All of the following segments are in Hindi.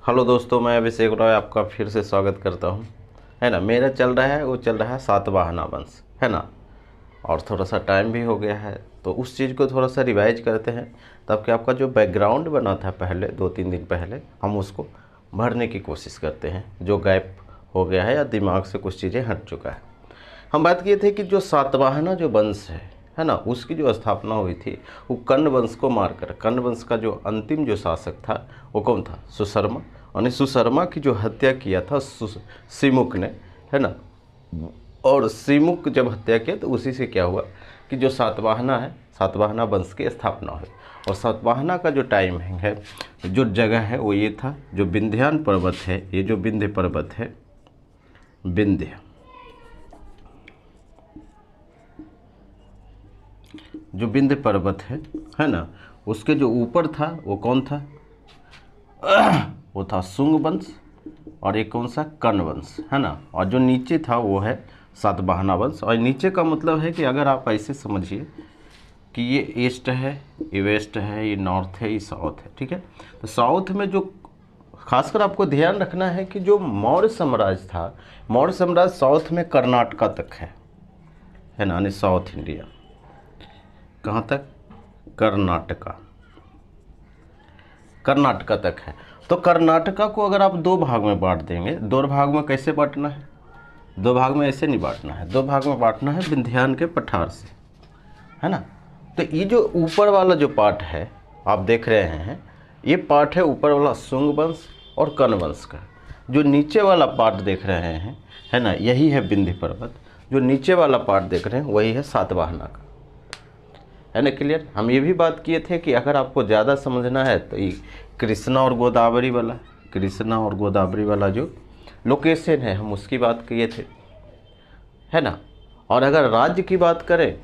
हेलो दोस्तों, मैं अभिषेक रॉय आपका फिर से स्वागत करता हूं। है ना, मेरा चल रहा है वो चल रहा है सातवाहना वंश, है ना। और थोड़ा सा टाइम भी हो गया है तो उस चीज़ को थोड़ा सा रिवाइज करते हैं, ताकि आपका जो बैकग्राउंड बना था पहले 2-3 दिन पहले, हम उसको भरने की कोशिश करते हैं, जो गैप हो गया है या दिमाग से कुछ चीज़ें हट चुका है। हम बात किए थे कि जो सातवाहना जो वंश है ना, उसकी जो स्थापना हुई थी वो कर्ण वंश को मारकर, कर्ण वंश का जो अंतिम जो शासक था वो कौन था? सुशर्मा। और सुशर्मा की जो हत्या किया था सिमुक ने, है ना। और सिमुक जब हत्या किया तो उसी से क्या हुआ कि जो सातवाहना है, सातवाहना वंश की स्थापना हुई। और सातवाहना का जो टाइम है, जो जगह है वो ये था, जो विंध्यान पर्वत है, ये जो विंध्य पर्वत है, विंध्य, जो विंध्य पर्वत है ना, उसके जो ऊपर था वो कौन था? वो था शुंग वंश, और एक कौन सा? कर्ण वंश, है ना। और जो नीचे था वो है सातवाहना वंश। और नीचे का मतलब है कि अगर आप ऐसे समझिए कि ये ईस्ट है, ये वेस्ट है, ये नॉर्थ है, ये साउथ है, ठीक है। तो साउथ में जो खासकर आपको ध्यान रखना है कि जो मौर्य साम्राज्य था, मौर्य साम्राज्य साउथ में कर्नाटका तक है ना, यानी साउथ इंडिया। कहाँ तक? कर्नाटका, कर्नाटका तक है। तो कर्नाटका को अगर आप दो भाग में बांट देंगे, दो भाग में कैसे बांटना है? दो भाग में ऐसे नहीं बांटना है, दो भाग में बांटना है विंध्यान के पठार से, है ना। तो ये जो ऊपर वाला जो पार्ट है आप देख रहे हैं, ये पार्ट है ऊपर वाला शुंग वंश और कर्ण वंश का। जो नीचे वाला पार्ट देख रहे हैं, है ना, यही है विंध्य पर्वत। जो नीचे वाला पार्ट देख रहे हैं वही है सातवाहना का, है ना। क्लियर? हम ये भी बात किए थे कि अगर आपको ज़्यादा समझना है तो ये कृष्णा और गोदावरी वाला, कृष्णा और गोदावरी वाला जो लोकेशन है, हम उसकी बात किए थे, है ना। और अगर राज्य की बात करें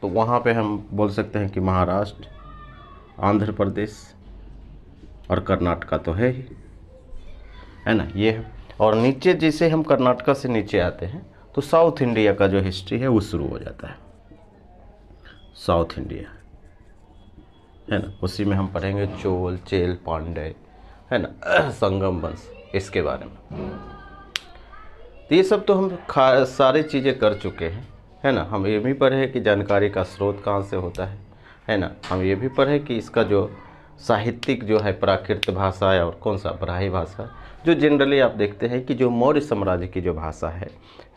तो वहाँ पे हम बोल सकते हैं कि महाराष्ट्र, आंध्र प्रदेश और कर्नाटका तो है ही, है ना, ये है। और नीचे जैसे हम कर्नाटका से नीचे आते हैं तो साउथ इंडिया का जो हिस्ट्री है वो शुरू हो जाता है, साउथ इंडिया, है ना। उसी में हम पढ़ेंगे चोल, चेल, पांडे, है ना, संगम वंश, इसके बारे में। तो ये सब तो हम सारी चीज़ें कर चुके हैं, है ना। हम ये भी पढ़े कि जानकारी का स्रोत कहाँ से होता है ना। हम ये भी पढ़े कि इसका जो साहित्यिक जो है प्राकृत भाषा है और कौन सा ब्राह्मी भाषा, जो जनरली आप देखते हैं कि जो मौर्य साम्राज्य की जो भाषा है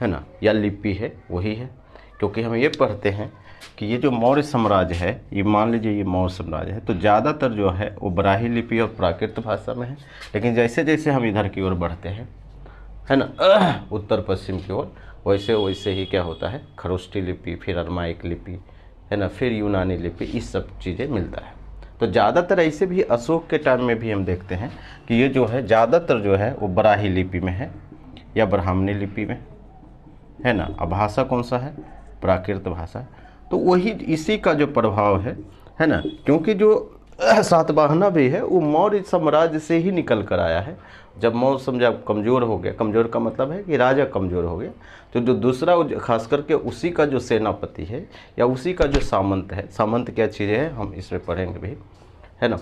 ना, या लिपि है वही है। क्योंकि हम ये पढ़ते हैं कि ये जो मौर्य साम्राज्य है, ये मान लीजिए ये मौर्य साम्राज्य है, तो ज़्यादातर जो है वो ब्राह्मी लिपि और प्राकृत भाषा में है। लेकिन जैसे जैसे हम इधर की ओर बढ़ते हैं, है ना, उत्तर पश्चिम की ओर, वैसे वैसे ही क्या होता है, खरोष्ठी लिपि, फिर अरमाइक लिपि, है ना, फिर यूनानी लिपि, इस सब चीज़ें मिलता है। तो ज़्यादातर ऐसे भी अशोक के टाइम में भी हम देखते हैं कि ये जो है ज़्यादातर जो है वो ब्राह्मी लिपि में है या ब्राह्मणी लिपि में, है ना। अब भाषा कौन सा है? प्राकृत भाषा। तो वही इसी का जो प्रभाव है ना। क्योंकि जो सातवाहना भी है वो मौर्य साम्राज्य से ही निकल कर आया है। जब मौर्य समझा कमज़ोर हो गया, कमज़ोर का मतलब है कि राजा कमज़ोर हो गया, तो जो दूसरा खास करके उसी का जो सेनापति है या उसी का जो सामंत है, सामंत क्या चीज़ें है हम इसमें पढ़ेंगे भी, है ना।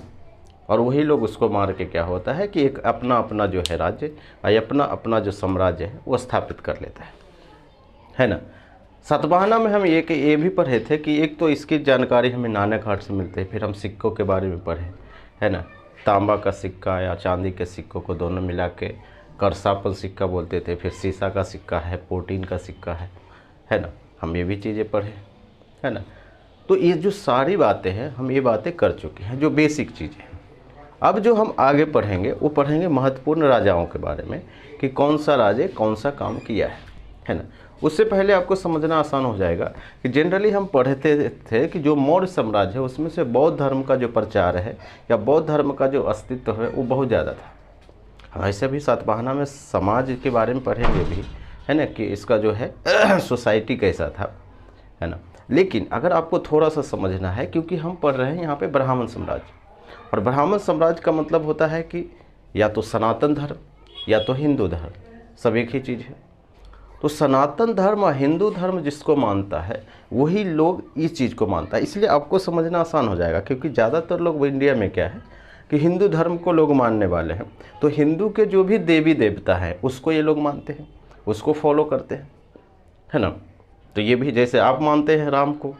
और वही लोग उसको मार के क्या होता है कि एक अपना अपना जो है राज्य या अपना अपना जो साम्राज्य है वो स्थापित कर लेता है ना। सातवाहना में हम ये भी पढ़े थे कि एक तो इसकी जानकारी हमें नानक घाट से मिलते हैं, फिर हम सिक्कों के बारे में पढ़े, है ना। तांबा का सिक्का या चांदी के सिक्कों को दोनों मिला के करसापन सिक्का बोलते थे, फिर सीसा का सिक्का है, पोटीन का सिक्का है ना। हम ये भी चीज़ें पढ़े, है ना। तो ये जो सारी बातें हैं हम ये बातें कर चुके हैं, जो बेसिक चीज़ें हैं। अब जो हम आगे पढ़ेंगे वो पढ़ेंगे महत्वपूर्ण राजाओं के बारे में, कि कौन सा राजे कौन सा काम किया है ना। उससे पहले आपको समझना आसान हो जाएगा कि जनरली हम पढ़ते थे कि जो मौर्य साम्राज्य है उसमें से बौद्ध धर्म का जो प्रचार है या बौद्ध धर्म का जो अस्तित्व है वो बहुत ज़्यादा था। ऐसे भी सातवाहना में समाज के बारे में पढ़ेंगे भी, है ना, कि इसका जो है सोसाइटी कैसा था, है ना। लेकिन अगर आपको थोड़ा सा समझना है, क्योंकि हम पढ़ रहे हैं यहाँ पे ब्राह्मण साम्राज्य, और ब्राह्मण साम्राज्य का मतलब होता है कि या तो सनातन धर्म या तो हिंदू धर्म, सब एक ही चीज़ है। तो सनातन धर्म और हिंदू धर्म जिसको मानता है वही लोग इस चीज़ को मानता है। इसलिए आपको समझना आसान हो जाएगा, क्योंकि ज़्यादातर लोग इंडिया में क्या है कि हिंदू धर्म को लोग मानने वाले हैं, तो हिंदू के जो भी देवी देवता हैं उसको ये लोग मानते हैं, उसको फॉलो करते हैं, है ना। तो ये भी जैसे आप मानते हैं राम को,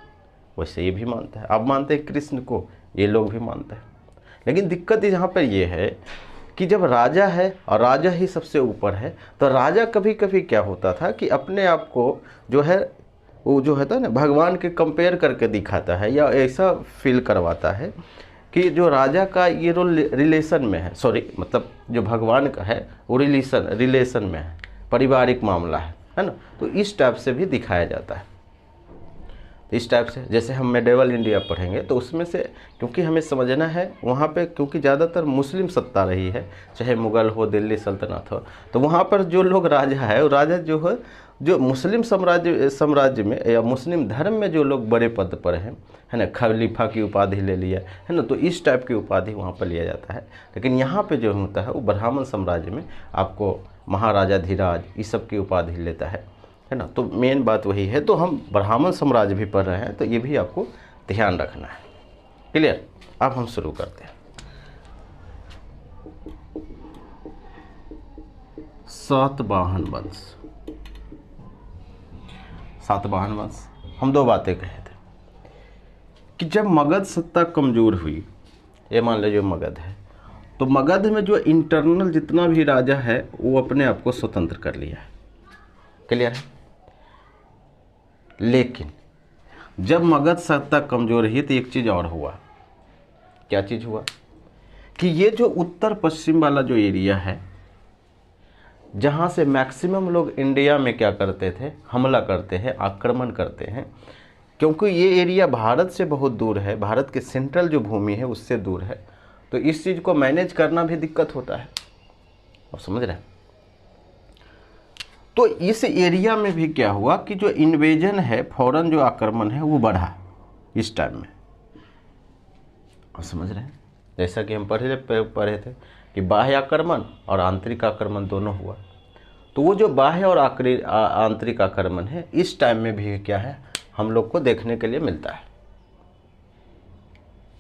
वैसे ये भी मानते हैं। आप मानते हैं कृष्ण को, ये लोग भी मानते हैं। लेकिन दिक्कत यहाँ पर ये है कि जब राजा है और राजा ही सबसे ऊपर है, तो राजा कभी कभी क्या होता था कि अपने आप को जो है वो जो है ना भगवान के कंपेयर करके दिखाता है, या ऐसा फील करवाता है कि जो राजा का ये रोल रिलेशन में है, सॉरी मतलब जो भगवान का है वो रिलेशन में है, पारिवारिक मामला है ना। तो इस टाइप से भी दिखाया जाता है। इस टाइप से जैसे हम मेडिवल इंडिया पढ़ेंगे तो उसमें से, क्योंकि हमें समझना है वहाँ पे, क्योंकि ज़्यादातर मुस्लिम सत्ता रही है, चाहे मुग़ल हो, दिल्ली सल्तनत हो, तो वहाँ पर जो लोग राजा है वो राजा जो है जो मुस्लिम साम्राज्य में या मुस्लिम धर्म में जो लोग बड़े पद पर हैं, है ना, खलीफा की उपाधि ले लिया, है ना, तो इस टाइप की उपाधि वहाँ पर लिया जाता है। लेकिन यहाँ पे जो होता है वो ब्राह्मण साम्राज्य में आपको महाराजा धीराज इस सब की उपाधि लेता है ना। तो मेन बात वही है। तो हम ब्राह्मण साम्राज्य भी पढ़ रहे हैं, तो ये भी आपको ध्यान रखना है। क्लियर। अब हम शुरू करते हैं। सातवाहन वंश। सातवाहन वंश हम दो बातें कहे थे कि जब मगध सत्ता कमज़ोर हुई, ये मान लीजिए मगध है, तो मगध में जो इंटरनल जितना भी राजा है वो अपने आप को स्वतंत्र कर लिया है। क्लियर है। लेकिन जब मगध सत्ता कमज़ोर हुई तो एक चीज़ और हुआ। क्या चीज़ हुआ कि ये जो उत्तर पश्चिम वाला जो एरिया है, जहाँ से मैक्सिमम लोग इंडिया में क्या करते थे, हमला करते हैं, आक्रमण करते हैं, क्योंकि ये एरिया भारत से बहुत दूर है, भारत के सेंट्रल जो भूमि है उससे दूर है, तो इस चीज़ को मैनेज करना भी दिक्कत होता है। आप समझ रहे हैं। तो इस एरिया में भी क्या हुआ कि जो इन्वेजन है, फौरन जो आक्रमण है वो बढ़ा इस टाइम में। आप समझ रहे हैं। जैसा कि हम पढ़े थे कि बाह्य आक्रमण और आंतरिक आक्रमण दोनों हुआ। तो वो जो बाह्य और आंतरिक आक्रमण है इस टाइम में भी क्या है हम लोग को देखने के लिए मिलता है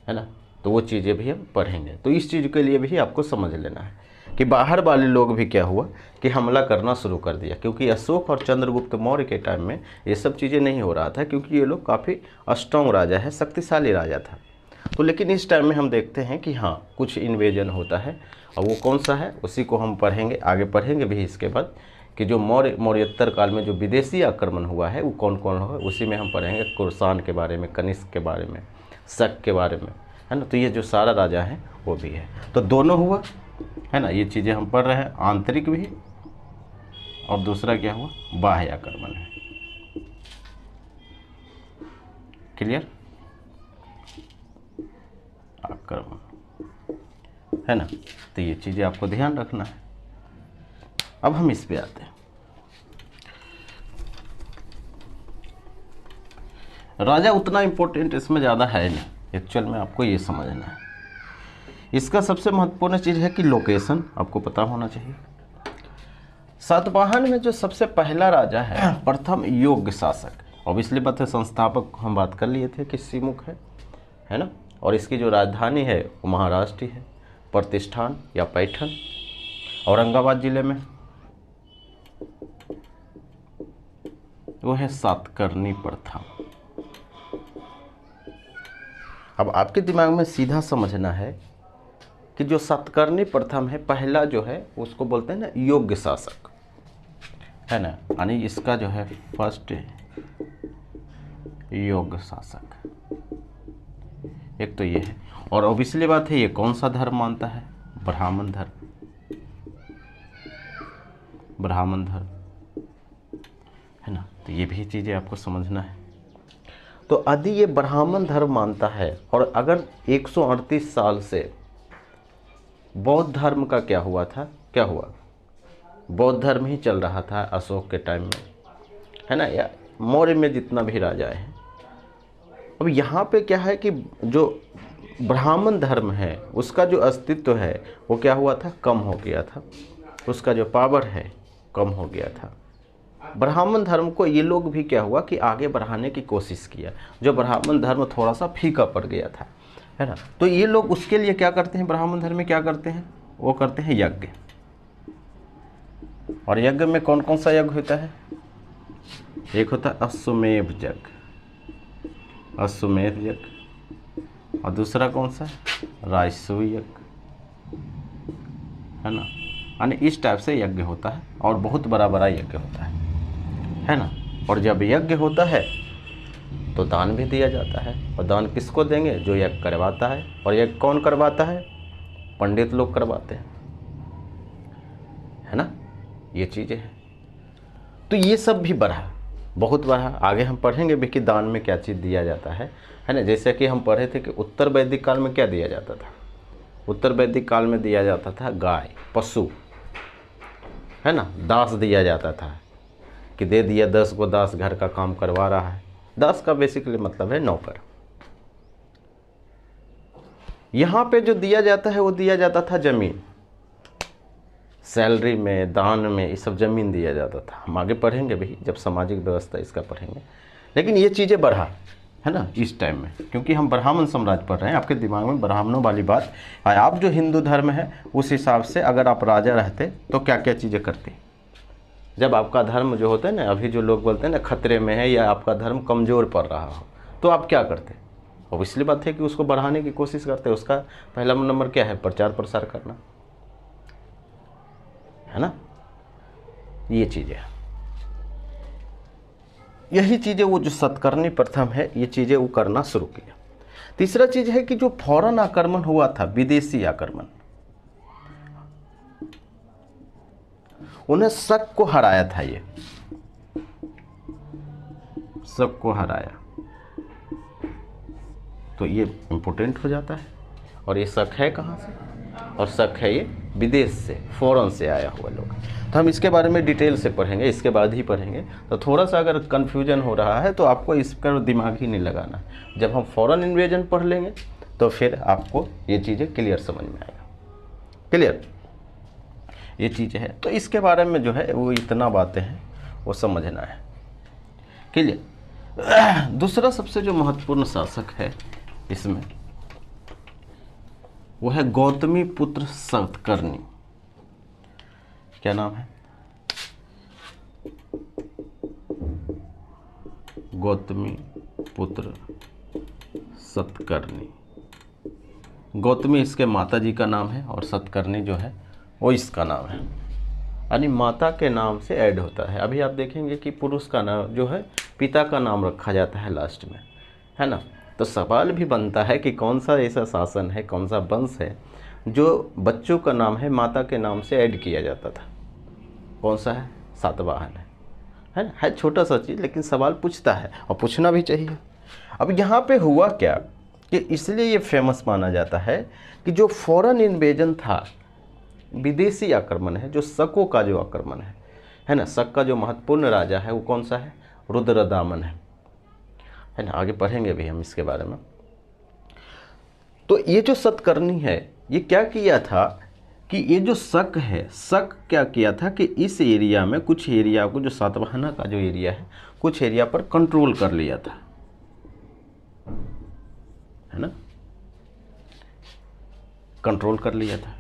ना। तो वो चीज़ें भी हम पढ़ेंगे। तो इस चीज़ के लिए भी आपको समझ लेना है कि बाहर वाले लोग भी क्या हुआ कि हमला करना शुरू कर दिया, क्योंकि अशोक और चंद्रगुप्त मौर्य के टाइम में ये सब चीज़ें नहीं हो रहा था, क्योंकि ये लोग काफ़ी स्ट्रॉन्ग राजा है, शक्तिशाली राजा था। तो लेकिन इस टाइम में हम देखते हैं कि हाँ कुछ इन्वेजन होता है, और वो कौन सा है उसी को हम पढ़ेंगे, आगे पढ़ेंगे भी इसके बाद कि जो मौर्योत्तर काल में जो विदेशी आक्रमण हुआ है वो कौन कौन हुआ, उसी में हम पढ़ेंगे। कुषाण के बारे में, कनिष्क के बारे में, शक के बारे में, है ना। तो ये जो सारा राजा है वो भी है। तो दोनों हुआ है ना, ये चीज़ें हम पढ़ रहे हैं, आंतरिक भी और दूसरा क्या हुआ बाह्य आक्रमण है। क्लियर। आक्रमण है ना। तो ये चीज़ें आपको ध्यान रखना है। अब हम इस पे आते हैं। राजा उतना इम्पोर्टेंट इसमें ज़्यादा है नहीं, एक्चुअल में आपको ये समझना है। इसका सबसे महत्वपूर्ण चीज़ है कि लोकेशन आपको पता होना चाहिए। सातवाहन में जो सबसे पहला राजा है, प्रथम योग्य शासक, ऑब्वियसली बात है, संस्थापक हम बात कर लिए थे कि सिमुख है ना। और इसकी जो राजधानी है वो महाराष्ट्र है, प्रतिष्ठान या पैठन, औरंगाबाद जिले में। वो है सातकर्णी प्रथम। अब आपके दिमाग में सीधा समझना है कि जो सातकर्णी प्रथम है, पहला जो है उसको बोलते हैं ना योग्य शासक, है ना, यानी इसका जो है फर्स्ट योग्य शासक, एक तो ये है। और ऑब्वियसली बात है ये कौन सा धर्म मानता है, ब्राह्मण धर्म, ब्राह्मण धर्म, है ना। तो ये भी चीज़ें आपको समझना है। तो यदि ये ब्राह्मण धर्म मानता है, और अगर 138 साल से बौद्ध धर्म का क्या हुआ था, क्या हुआ, बौद्ध धर्म ही चल रहा था अशोक के टाइम में, है ना, या मौर्य में जितना भी राजा है। अब यहाँ पे क्या है कि जो ब्राह्मण धर्म है उसका जो अस्तित्व है वो क्या हुआ था, कम हो गया था, उसका जो पावर है कम हो गया था। ब्राह्मण धर्म को ये लोग भी क्या हुआ कि आगे बढ़ाने की कोशिश किया, जो ब्राह्मण धर्म थोड़ा सा फीका पड़ गया था, है ना। तो ये लोग उसके लिए क्या करते हैं, ब्राह्मण धर्म में क्या करते हैं, वो करते हैं यज्ञ। और यज्ञ में कौन कौन सा यज्ञ होता है, एक होता है अश्वमेध यज्ञ, अश्वमेध यज्ञ, और दूसरा कौन सा है, राजसूय यज्ञ, है ना। यानी इस टाइप से यज्ञ होता है और बहुत बड़ा बड़ा यज्ञ होता है ना। और जब यज्ञ होता है तो दान भी दिया जाता है, और दान किसको देंगे, जो यज्ञ करवाता है। और यज्ञ कौन करवाता है, पंडित लोग करवाते हैं, है ना। ये चीज़ें हैं। तो ये सब भी बढ़ा, बहुत बढ़ा। आगे हम पढ़ेंगे भी कि दान में क्या चीज़ दिया जाता है ना। जैसे कि हम पढ़े थे कि उत्तर वैदिक काल में क्या दिया जाता था, उत्तर वैदिक काल में दिया जाता था गाय, पशु, है ना। दास दिया जाता था कि दे दिया 10 को दास, घर का काम करवा रहा है। दास का बेसिकली मतलब है नौकर। यहाँ पे जो दिया जाता है वो दिया जाता था ज़मीन, सैलरी में, दान में, ये सब ज़मीन दिया जाता था। हम आगे पढ़ेंगे भी जब सामाजिक व्यवस्था इसका पढ़ेंगे। लेकिन ये चीज़ें बढ़ा, है ना, इस टाइम में, क्योंकि हम ब्राह्मण साम्राज्य पढ़ रहे हैं। आपके दिमाग में ब्राह्मणों वाली बात, आप जो हिंदू धर्म है उस हिसाब से अगर आप राजा रहते तो क्या क्या चीज़ें करते। जब आपका धर्म जो होता है ना, अभी जो लोग बोलते हैं ना खतरे में है या आपका धर्म कमज़ोर पड़ रहा हो, तो आप क्या करते। और इसलिए बात है कि उसको बढ़ाने की कोशिश करते। उसका पहला नंबर क्या है, प्रचार प्रसार करना, है ना। ये चीज़ें, यही चीज़ें वो जो सतकर्णी प्रथम है, ये चीज़ें वो करना शुरू किया। तीसरा चीज़ है कि जो फौरन आक्रमण हुआ था, विदेशी आक्रमण, उन्हें शक को हराया था। ये शक को हराया तो ये इम्पोर्टेंट हो जाता है। और ये शक है कहाँ से, और शक है ये विदेश से, फॉरेन से आया हुआ लोग। तो हम इसके बारे में डिटेल से पढ़ेंगे, इसके बाद ही पढ़ेंगे। तो थोड़ा सा अगर कन्फ्यूजन हो रहा है तो आपको इस पर दिमाग ही नहीं लगाना। जब हम फॉरेन इन्वेजन पढ़ लेंगे तो फिर आपको ये चीज़ें क्लियर समझ में आएगा। क्लियर, ये चीज़ें हैं। तो इसके बारे में जो है वो इतना बातें हैं वो समझना है। क्लियर। दूसरा सबसे जो महत्वपूर्ण शासक है इसमें, वो है गौतमी पुत्र सतकर्णी। क्या नाम है, गौतमी पुत्र सतकर्णी। गौतमी इसके माता जी का नाम है और सतकर्णी जो है वो इसका नाम है, यानी माता के नाम से ऐड होता है। अभी आप देखेंगे कि पुरुष का नाम जो है पिता का नाम रखा जाता है लास्ट में, है ना। तो सवाल भी बनता है कि कौन सा ऐसा शासन है, कौन सा वंश है जो बच्चों का नाम है माता के नाम से ऐड किया जाता था। कौन सा है, सातवाहन है ना। है छोटा सा चीज़, लेकिन सवाल पूछता है और पूछना भी चाहिए। अब यहाँ पे हुआ क्या कि इसलिए ये फेमस माना जाता है कि जो फॉरेन इन्वेजन था, विदेशी आक्रमण है, जो शकों का जो आक्रमण है ना। शक का जो महत्वपूर्ण राजा है वो कौन सा है, रुद्रदामन है ना। आगे पढ़ेंगे भी हम इसके बारे में। तो ये जो सतकर्णी है ये क्या किया था कि ये जो शक है, शक क्या किया था कि इस एरिया में कुछ एरिया को, जो सातवाहना का जो एरिया है, कुछ एरिया पर कंट्रोल कर लिया था, है ना, कंट्रोल कर लिया था।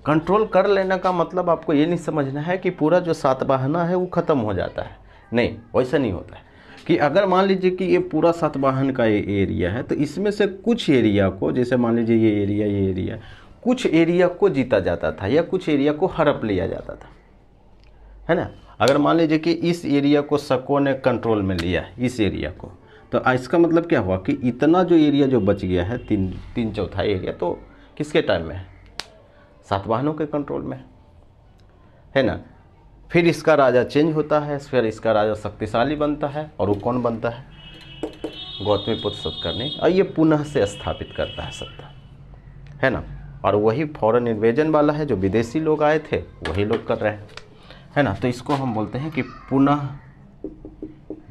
कंट्रोल कर लेने का मतलब आपको ये नहीं समझना है कि पूरा जो सातवाहना है वो ख़त्म हो जाता है, नहीं, वैसा नहीं होता है। कि अगर मान लीजिए कि ये पूरा सातवाहन का ये एरिया है तो इसमें से कुछ एरिया को, जैसे मान लीजिए ये एरिया कुछ एरिया को जीता जाता था या कुछ एरिया को हड़प लिया जाता था, है ना। अगर मान लीजिए कि इस एरिया को शकों ने कंट्रोल में लिया, इस एरिया को, तो इसका मतलब क्या हुआ कि इतना जो एरिया जो बच गया है, तीन चौथाई एरिया, तो किसके टाइम में है, सातवाहनों के कंट्रोल में, है ना। फिर इसका राजा चेंज होता है, फिर इसका राजा शक्तिशाली बनता है, और वो कौन बनता है, गौतमी पुत्र सतकर्णी। और ये पुनः से स्थापित करता है सत्ता, है ना। और वही फॉरेन इन्वेजन वाला है, जो विदेशी लोग आए थे वही लोग कर रहे हैं, है ना। तो इसको हम बोलते हैं कि पुनः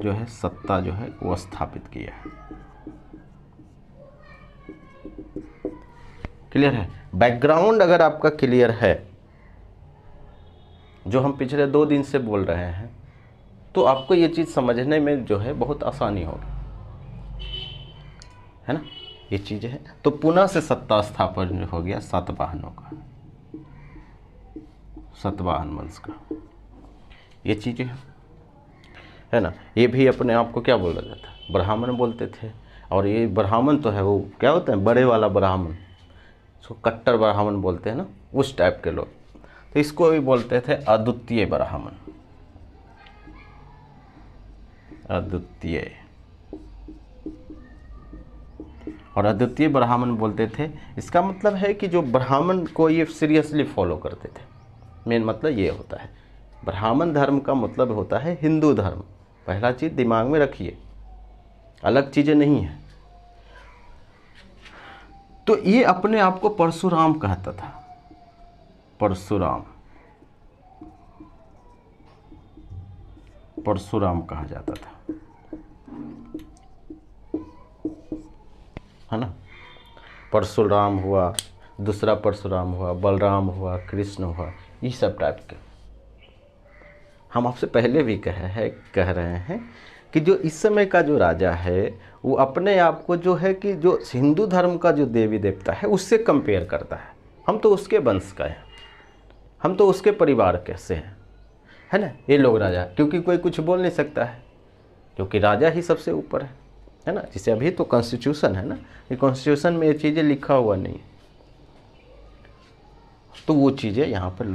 जो है सत्ता जो है वो स्थापित किया है। क्लियर है। बैकग्राउंड अगर आपका क्लियर है, जो हम पिछले 2 दिन से बोल रहे हैं, तो आपको ये चीज़ समझने में जो है बहुत आसानी होगी। है ना, ये चीज़ें हैं। तो पुनः से सत्ता स्थापन हो गया सातवाहनों का, सातवाहन वंश का, ये चीज़ें है ना। ये भी अपने आप को क्या बोला जाता है, ब्राह्मण बोलते थे। और ये ब्राह्मण तो है वो क्या होता है, बड़े वाला ब्राह्मण, उसको कट्टर ब्राह्मण बोलते हैं ना, उस टाइप के लोग। तो इसको भी बोलते थे अद्वितीय ब्राह्मण, अद्वितीय। और अद्वितीय ब्राह्मण बोलते थे, इसका मतलब है कि जो ब्राह्मण को ये सीरियसली फॉलो करते थे। मेन मतलब ये होता है, ब्राह्मण धर्म का मतलब होता है हिंदू धर्म। पहला चीज़ दिमाग में रखिए, अलग चीज़ें नहीं है। तो ये अपने आप को परशुराम कहता था, परशुराम, परशुराम कहा जाता था, है ना। परशुराम हुआ, दूसरा परशुराम हुआ, बलराम हुआ, कृष्ण हुआ, ये सब टाइप के। हम आपसे पहले भी कह रहे हैं कि जो इस समय का जो राजा है वो अपने आप को जो है कि जो हिंदू धर्म का जो देवी देवता है उससे कंपेयर करता है। हम तो उसके वंश का हैं, हम तो उसके परिवार के से हैं, है ना। ये लोग राजा, क्योंकि कोई कुछ बोल नहीं सकता है, क्योंकि राजा ही सबसे ऊपर है ना। जैसे अभी तो कॉन्स्टिट्यूशन है ना, ये कॉन्स्टिट्यूशन में ये चीज़ें लिखा हुआ नहीं है, तो वो चीज़ें यहाँ पर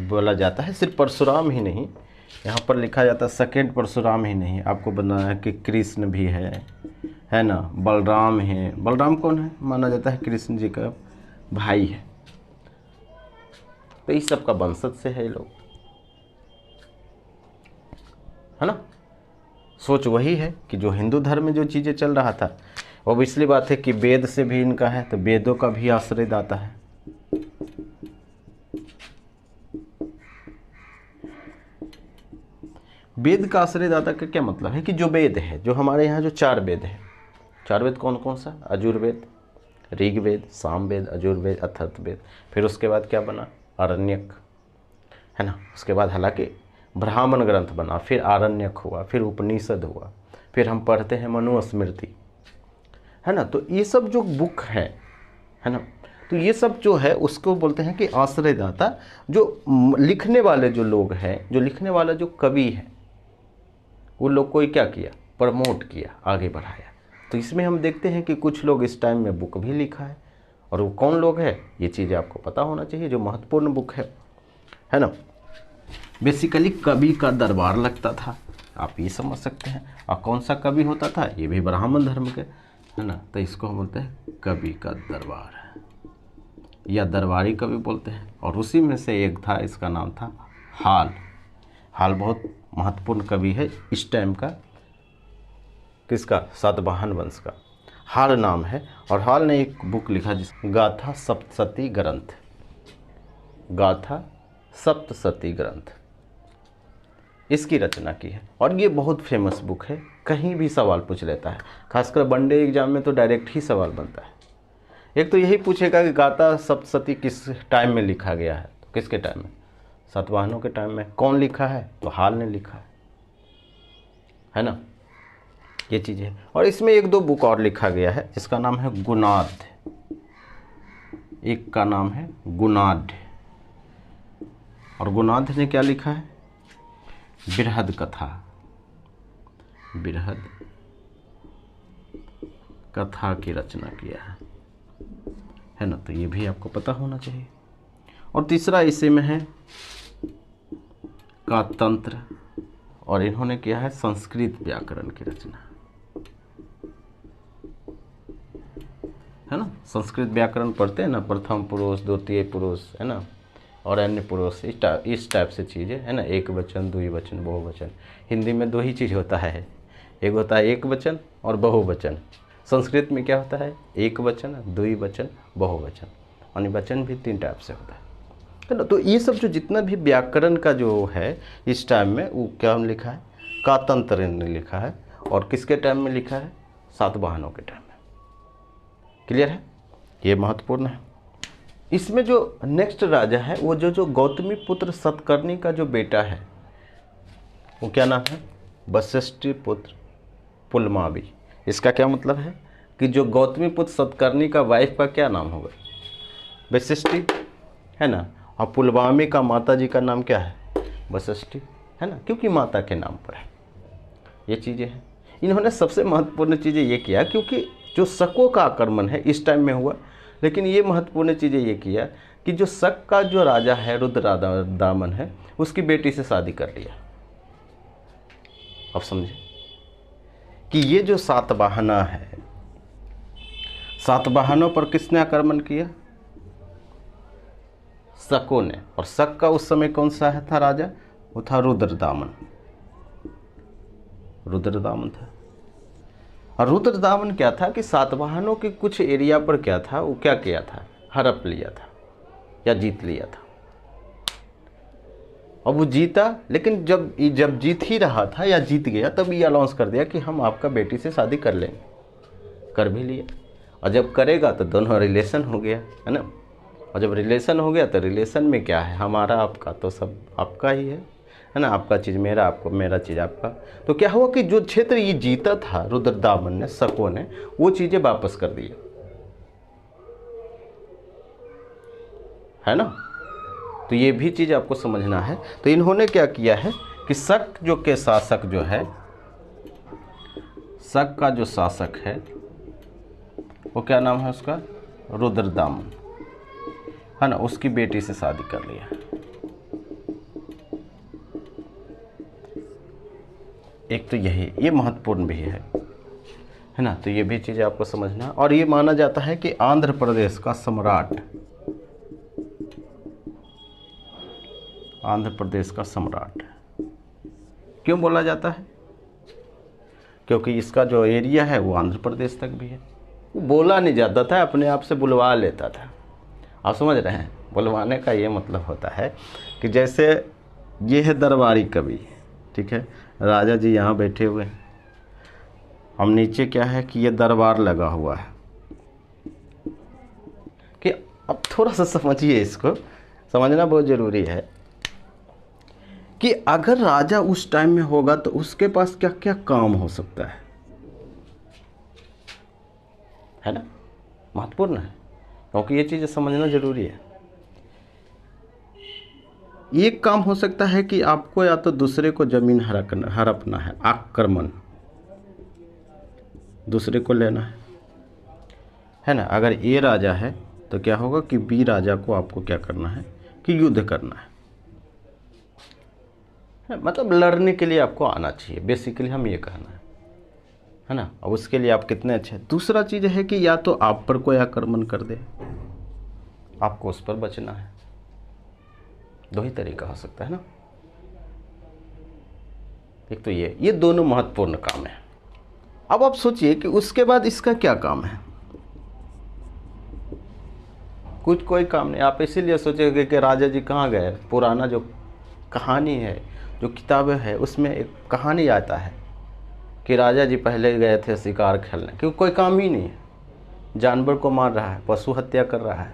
बोला जाता है। सिर्फ परशुराम ही नहीं, यहाँ पर लिखा जाता है सेकेंड परशुराम ही नहीं, आपको बताना है कि कृष्ण भी है ना, बलराम है। बलराम कौन है, माना जाता है कृष्ण जी का भाई है। तो इस सब का वंशज से है ये लोग, है ना। सोच वही है कि जो हिंदू धर्म में जो चीज़ें चल रहा था, वो इसलिए बात है कि वेद से भी इनका है, तो वेदों का भी आश्रय दाता है। वेद का आश्रयदाता का क्या मतलब है कि जो वेद है, जो हमारे यहाँ जो 4 वेद है, 4 वेद कौन कौन सा, अजुर्वेद, ऋग्वेद, सामवेद, अजुर्वेद, अथर्ववेद। फिर उसके बाद क्या बना, आरण्यक, है ना। उसके बाद हालांकि ब्राह्मण ग्रंथ बना, फिर आरण्यक हुआ, फिर उपनिषद हुआ, फिर हम पढ़ते हैं मनुस्मृति, है ना। तो ये सब जो बुक है ना, तो ये सब जो है उसको बोलते हैं कि आश्रयदाता। जो लिखने वाले जो लोग हैं, जो लिखने वाला जो कवि है, वो लोग को क्या किया, प्रमोट किया, आगे बढ़ाया। तो इसमें हम देखते हैं कि कुछ लोग इस टाइम में बुक भी लिखा है, और वो कौन लोग है ये चीज़ें आपको पता होना चाहिए, जो महत्वपूर्ण बुक है ना। बेसिकली कवि का दरबार लगता था, आप ये समझ सकते हैं। और कौन सा कवि होता था, ये भी ब्राह्मण धर्म के, है ना। तो इसको हम बोलते हैं कवि का दरबार, या दरबारी कवि बोलते हैं। और उसी में से एक था, इसका नाम था हाल। हाल बहुत महत्वपूर्ण कवि है इस टाइम का, किसका, सातवाहन वंश का, हाल नाम है। और हाल ने एक बुक लिखा जिस गाथा सप्तशती ग्रंथ, गाथा सप्तशती ग्रंथ, इसकी रचना की है। और ये बहुत फेमस बुक है, कहीं भी सवाल पूछ लेता है, खासकर वनडे एग्जाम में तो डायरेक्ट ही सवाल बनता है। एक तो यही पूछेगा कि गाथा सप्तशती किस टाइम में लिखा गया है, तो किसके टाइम में, सातवाहनों के टाइम में। कौन लिखा है, तो हाल ने लिखा है ना। ये चीज़ है। और इसमें 1-2 बुक और लिखा गया है, जिसका नाम है गुणाढ़, एक का नाम है गुणाढ़। और गुणाढ़ ने क्या लिखा है, बृहद कथा, बृहद कथा की रचना किया है ना। तो ये भी आपको पता होना चाहिए। और तीसरा इसी में है का तंत्र, और इन्होंने किया है संस्कृत व्याकरण की रचना, है ना। संस्कृत व्याकरण पढ़ते हैं ना, प्रथम पुरुष, द्वितीय पुरुष, है ना, और अन्य पुरुष, इस टाइप से चीज़ें, है ना। एक वचन, द्विवचन, बहुवचन। हिंदी में 2 ही चीज़ होता है, एक होता है एक वचन और बहुवचन। संस्कृत में क्या होता है, एक वचन, द्विवचन, बहुवचन, यानी वचन भी 3 टाइप से होता है ना। तो ये सब जो जितना भी व्याकरण का जो है इस टाइम में, वो क्या लिखा है, कातंत्र ने लिखा है। और किसके टाइम में लिखा है, सातवाहनों के टाइम में। क्लियर है, ये महत्वपूर्ण है। इसमें जो नेक्स्ट राजा है, वो जो गौतमी पुत्र सतकर्णी का जो बेटा है, वो क्या नाम है, वशिष्ठ पुत्र पुलमावी। इसका क्या मतलब है, कि जो गौतमी पुत्र सतकर्णी का वाइफ का क्या नाम होगा? वशिष्ठी, है ना। और पुलवामी का माता जी का नाम क्या है? वशिष्ठी, है ना, क्योंकि माता के नाम पर है। ये चीज़ें हैं। इन्होंने सबसे महत्वपूर्ण चीज़ें ये किया, क्योंकि जो शकों का आक्रमण है इस टाइम में हुआ, लेकिन ये महत्वपूर्ण चीज़ें ये किया कि जो शक का जो राजा है रुद्रदामन है, उसकी बेटी से शादी कर लिया। अब समझे कि ये जो सातवाहना है, सातवाहनों पर किसने आक्रमण किया? शकों ने। और शक का उस समय कौन सा है था राजा? वो था रुद्रदामन। रुद्रदामन था। और रुद्रदामन क्या था कि सातवाहनों के कुछ एरिया पर क्या था, वो क्या किया था? हड़प लिया था या जीत लिया था। अब वो जीता, लेकिन जब जीत ही रहा था या जीत गया, तब ये अनाउंस कर दिया कि हम आपका बेटी से शादी कर लेंगे। कर भी लिया। और जब करेगा तो दोनों रिलेशन हो गया, है ना। और जब रिलेशन हो गया तो रिलेशन में क्या है? हमारा आपका तो सब आपका ही है ना। आपका चीज़ मेरा, आपको मेरा चीज़ आपका। तो क्या हुआ कि जो क्षेत्र ये जीता था रुद्रदामन ने, शकों ने, वो चीज़ें वापस कर दी, है ना। तो ये भी चीज़ आपको समझना है। तो इन्होंने क्या किया है कि शक जो के शासक जो है, शक का जो शासक है वो क्या नाम है उसका? रुद्रदामन, है ना। उसकी बेटी से शादी कर लिया। एक तो यही, ये महत्वपूर्ण भी है ना। तो ये भी चीज़ आपको समझना। और ये माना जाता है कि आंध्र प्रदेश का सम्राट, आंध्र प्रदेश का सम्राट क्यों बोला जाता है? क्योंकि इसका जो एरिया है वो आंध्र प्रदेश तक भी है। वो बोला नहीं जाता था, अपने आप से बुलवा लेता था। आप समझ रहे हैं? बुलवाने का ये मतलब होता है कि जैसे ये है दरबारी कवि, ठीक है, राजा जी यहाँ बैठे हुए हैं, हम नीचे क्या है कि ये दरबार लगा हुआ है। कि अब थोड़ा सा समझिए, इसको समझना बहुत ज़रूरी है कि अगर राजा उस टाइम में होगा तो उसके पास क्या क्या काम हो सकता है ना। महत्वपूर्ण है, क्योंकि ये चीज़ें समझना ज़रूरी है। एक काम हो सकता है कि आपको या तो दूसरे को ज़मीन हड़पना है, आक्रमण, दूसरे को लेना है ना। अगर ए राजा है तो क्या होगा कि बी राजा को आपको क्या करना है कि युद्ध करना है। मतलब लड़ने के लिए आपको आना चाहिए, बेसिकली हम ये कहना है ना। अब उसके लिए आप कितने अच्छे। दूसरा चीज़ है कि या तो आप पर कोई आक्रमण कर दे, आपको उस पर बचना है। दो ही तरीका हो सकता है ना। एक तो ये दोनों महत्वपूर्ण काम है। अब आप सोचिए कि उसके बाद इसका क्या काम है? कुछ कोई काम नहीं। आप इसीलिए सोचेंगे कि राजा जी कहाँ गए। पुराना जो कहानी है, जो किताबें है, उसमें एक कहानी आता है कि राजा जी पहले गए थे शिकार खेलने, क्योंकि कोई काम ही नहीं है। जानवर को मार रहा है, पशु हत्या कर रहा है।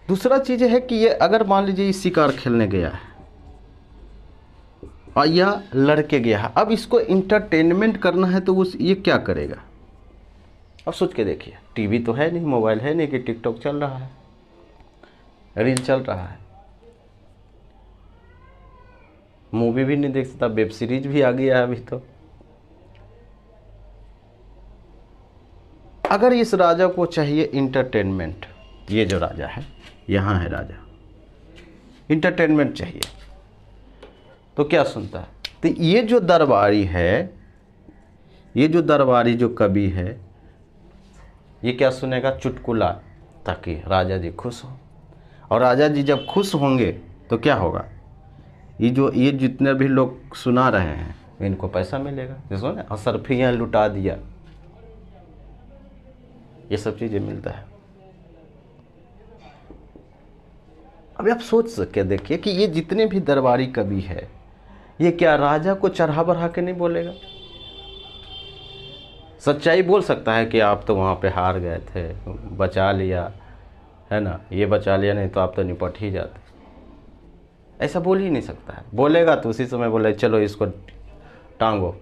दूसरा चीज़ है कि ये अगर मान लीजिए इस शिकार खेलने गया है और या लड़के गया है, अब इसको इंटरटेनमेंट करना है तो ये क्या करेगा? अब सोच के देखिए, टीवी तो है नहीं, मोबाइल है नहीं कि टिकटॉक चल रहा है, रील चल रहा है, मूवी भी नहीं देख सकता, वेब सीरीज भी आ गया है अभी तो। अगर इस राजा को चाहिए इंटरटेनमेंट, ये जो राजा है, यहाँ है राजा, इंटरटेनमेंट चाहिए, तो क्या सुनता है? तो ये जो दरबारी है, ये जो दरबारी जो कवि है, ये क्या सुनेगा? चुटकुला, ताकि राजा जी खुश हो। और राजा जी जब खुश होंगे तो क्या होगा? ये जितने भी लोग सुना रहे हैं इनको पैसा मिलेगा। जैसे ना असरफियाँ लुटा दिया, ये सब चीज़ें मिलता है। अब आप सोच सके देखिए कि ये जितने भी दरबारी कवि है, ये क्या राजा को चढ़ा बढ़ा के नहीं बोलेगा? सच्चाई बोल सकता है कि आप तो वहाँ पे हार गए थे, बचा लिया, है ना, ये बचा लिया, नहीं तो आप तो निपट ही जाते। ऐसा बोल ही नहीं सकता है। बोलेगा तो उसी समय बोले चलो इसको टांगो,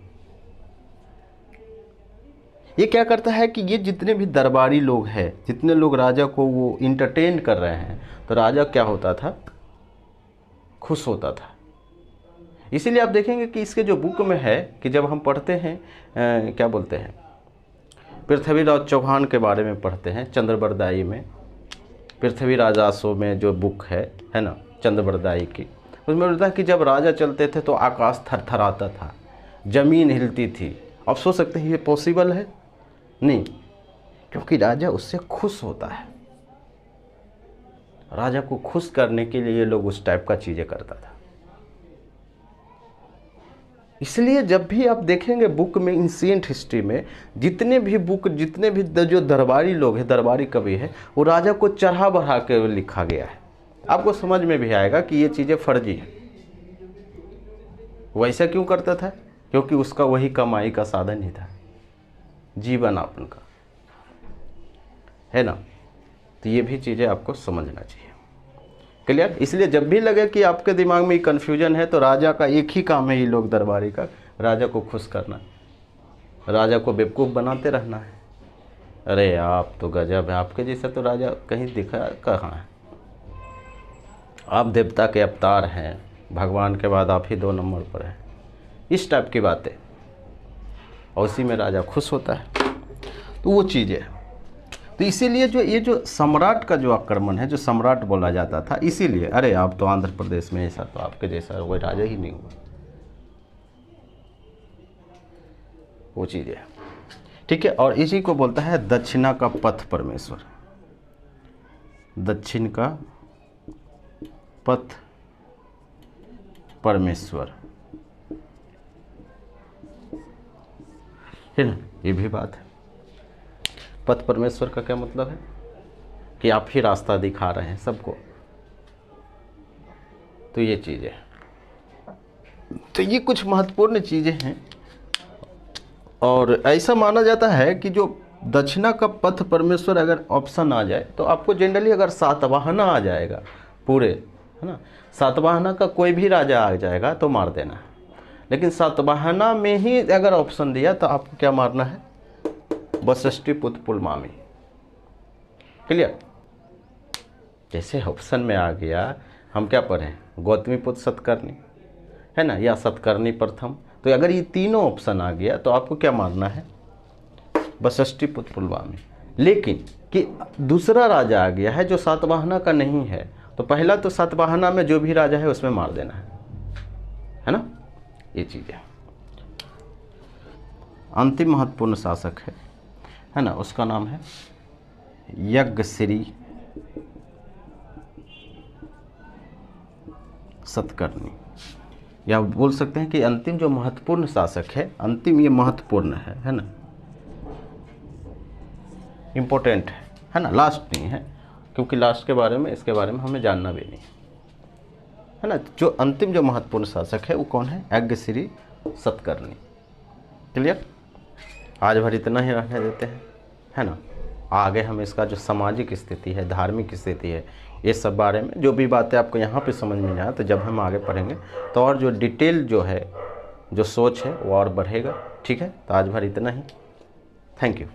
ये क्या करता है कि ये जितने भी दरबारी लोग हैं, जितने लोग राजा को वो इंटरटेन कर रहे हैं, तो राजा क्या होता था, खुश होता था। इसीलिए आप देखेंगे कि इसके जो बुक में है कि जब हम पढ़ते हैं क्या बोलते हैं, पृथ्वीराज चौहान के बारे में पढ़ते हैं चंद्रबरदाई में, पृथ्वीराज आसो में जो बुक है ना चंद्रबरदाई की, उसमें बोलता है कि जब राजा चलते थे तो आकाश थरथराता था, ज़मीन हिलती थी। अब सोच सकते हैं ये पॉसिबल है? नहीं, क्योंकि राजा उससे खुश होता है। राजा को खुश करने के लिए ये लोग उस टाइप का चीज़ें करता था। इसलिए जब भी आप देखेंगे बुक में, एंशिएंट हिस्ट्री में जितने भी बुक, जितने भी जो दरबारी लोग हैं, दरबारी कवि है, वो राजा को चढ़ा बढ़ा के लिखा गया है। आपको समझ में भी आएगा कि ये चीज़ें फर्जी है। वैसा क्यों करता था? क्योंकि उसका वही कमाई का साधन ही था, जीवन यापन का, है ना। तो ये भी चीज़ें आपको समझना चाहिए। क्लियर? इसलिए जब भी लगे कि आपके दिमाग में कन्फ्यूजन है, तो राजा का एक ही काम है, ये लोग दरबारी का, राजा को खुश करना, राजा को बेवकूफ़ बनाते रहना है। अरे आप तो गजब है, आपके जैसा तो राजा कहीं दिखा कहाँ है, आप देवता के अवतार हैं, भगवान के बाद आप ही 2 नंबर पर हैं, इस टाइप की बातें। और उसी में राजा खुश होता है। तो वो चीज़ें, तो इसीलिए जो ये जो सम्राट का जो आक्रमण है, जो सम्राट बोला जाता था, इसीलिए अरे आप तो आंध्र प्रदेश में ऐसा, तो आपके जैसा कोई राजा ही नहीं हुआ, वो चीज़ें, ठीक है। और इसी को बोलता है दक्षिणा का पथ परमेश्वर, दक्षिण का पथ परमेश्वर, है ना। ये भी बात है। पथ परमेश्वर का क्या मतलब है कि आप ही रास्ता दिखा रहे हैं सबको। तो ये चीज़ें, तो ये कुछ महत्वपूर्ण चीज़ें हैं। और ऐसा माना जाता है कि जो दक्षिणा का पथ परमेश्वर अगर ऑप्शन आ जाए, तो आपको जनरली अगर सातवाहना आ जाएगा पूरे, है ना, सातवाहना का कोई भी राजा आ जाएगा तो मार देना है। लेकिन सातवाहना में ही अगर ऑप्शन दिया तो आपको क्या मारना है? वशिष्ठी पुत्र पुलमामी। क्लियर? जैसे ऑप्शन में आ गया, हम क्या पढ़ें, गौतमी पुत्र सतकर्णी, है ना, या सतकर्णी प्रथम। तो अगर ये तीनों ऑप्शन आ गया तो आपको क्या मारना है? वशिष्ठी पुत्र पुलमामी। लेकिन कि दूसरा राजा आ गया है जो सातवाहना का नहीं है, तो पहला तो सातवाहना में जो भी राजा है उसमें मार देना है ना। ये चीज़ है। अंतिम महत्वपूर्ण शासक है ना, उसका नाम है यज्ञश्री सतकर्णी, या बोल सकते हैं कि अंतिम जो महत्वपूर्ण शासक है, अंतिम ये महत्वपूर्ण है ना, इम्पोर्टेंट है ना, लास्ट नहीं है, क्योंकि लास्ट के बारे में, इसके बारे में हमें जानना भी नहीं है ना। जो अंतिम जो महत्वपूर्ण शासक है वो कौन है? यज्ञश्री सतकर्णी। क्लियर? आज भर इतना ही रहने देते हैं, है ना। आगे हम इसका जो सामाजिक स्थिति है, धार्मिक स्थिति है, ये सब बारे में जो भी बातें आपको यहाँ पे समझ में नहीं आया, तो जब हम आगे पढ़ेंगे तो और जो डिटेल जो है, जो सोच है वो और बढ़ेगा। ठीक है, तो आज भर इतना ही। Thank you.